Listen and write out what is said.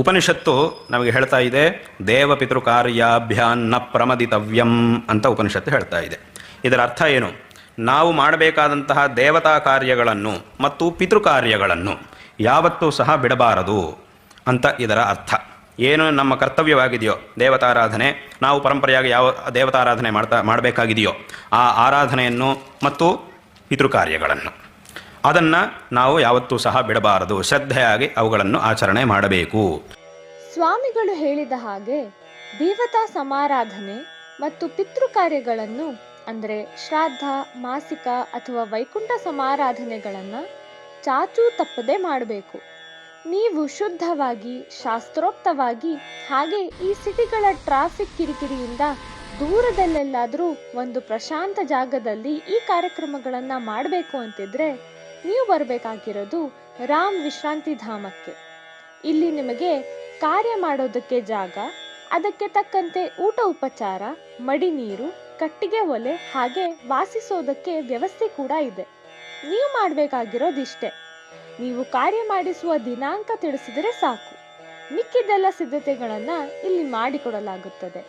ಉಪನಿಷತ್ತು ನಮಗೆ ಹೇಳ್ತಾ ಇದೆ, ದೇವಪಿತೃ ಕಾರ್ಯಾಭ್ಯಾನ್ನ ಪ್ರಮದಿತವ್ಯಂ ಅಂತ ಉಪನಿಷತ್ತು ಹೇಳ್ತಾ ಇದೆ. ಇದರ ಅರ್ಥ ಏನು? ನಾವು ಮಾಡಬೇಕಾದಂತಹ ದೇವತಾ ಕಾರ್ಯಗಳನ್ನು ಮತ್ತು ಪಿತೃ ಕಾರ್ಯಗಳನ್ನು ಯಾವತ್ತೂ ಸಹ ಬಿಡಬಾರದು ಅಂತ ಇದರ ಅರ್ಥ. ಏನು ನಮ್ಮ ಕರ್ತವ್ಯವಾಗಿದೆಯೋ ದೇವತಾರಾಧನೆ, ನಾವು ಪರಂಪರೆಯಾಗಿ ಯಾವ ದೇವತಾರಾಧನೆ ಮಾಡಬೇಕಾಗಿದೆಯೋ ಆ ಆರಾಧನೆಯನ್ನು ಮತ್ತು ಪಿತೃ ಕಾರ್ಯಗಳನ್ನು ಅದನ್ನು ನಾವು ಯಾವತ್ತೂ ಸಹ ಬಿಡಬಾರದು, ಶ್ರದ್ಧೆಯಾಗಿ ಅವುಗಳನ್ನು ಆಚರಣೆ ಮಾಡಬೇಕು. ಸ್ವಾಮಿಗಳು ಹೇಳಿದ ಹಾಗೆ ದೇವತಾ ಸಮಾರಾಧನೆ ಮತ್ತು ಪಿತೃ ಕಾರ್ಯಗಳನ್ನು ಅಂದರೆ ಶ್ರಾದ್ದ, ಮಾಸಿಕ ಅಥವಾ ವೈಕುಂಠ ಸಮಾರಾಧನೆಗಳನ್ನು ಚಾಚೂ ತಪ್ಪದೆ ಮಾಡಬೇಕು. ನೀವು ಶುದ್ಧವಾಗಿ, ಶಾಸ್ತ್ರೋಕ್ತವಾಗಿ, ಹಾಗೆ ಈ ಸಿಟಿಗಳ ಟ್ರಾಫಿಕ್ ಕಿರಿಕಿರಿಯಿಂದ ದೂರದಲ್ಲೆಲ್ಲಾದರೂ ಒಂದು ಪ್ರಶಾಂತ ಜಾಗದಲ್ಲಿ ಈ ಕಾರ್ಯಕ್ರಮಗಳನ್ನು ಮಾಡಬೇಕು ಅಂತಿದ್ರೆ ನೀವು ಬರಬೇಕಾಗಿರೋದು ರಾಮ್ ವಿಶ್ರಾಂತಿ ಧಾಮಕ್ಕೆ. ಇಲ್ಲಿ ನಿಮಗೆ ಕಾರ್ಯ ಮಾಡೋದಕ್ಕೆ ಜಾಗ, ಅದಕ್ಕೆ ತಕ್ಕಂತೆ ಊಟ ಉಪಚಾರ, ಮಡಿ ನೀರು, ಕಟ್ಟಿಗೆ ಒಲೆ, ಹಾಗೆ ವಾಸಿಸೋದಕ್ಕೆ ವ್ಯವಸ್ಥೆ ಕೂಡ ಇದೆ. ನೀವು ಮಾಡಬೇಕಾಗಿರೋದಿಷ್ಟೇ, ನೀವು ಕಾರ್ಯ ಮಾಡಿಸುವ ದಿನಾಂಕ ತಿಳಿಸಿದರೆ ಸಾಕು. ಮಿಕ್ಕಿದೆಲ್ಲ ಸಿದ್ಧತೆಗಳನ್ನು ಇಲ್ಲಿ ಮಾಡಿಕೊಡಲಾಗುತ್ತದೆ.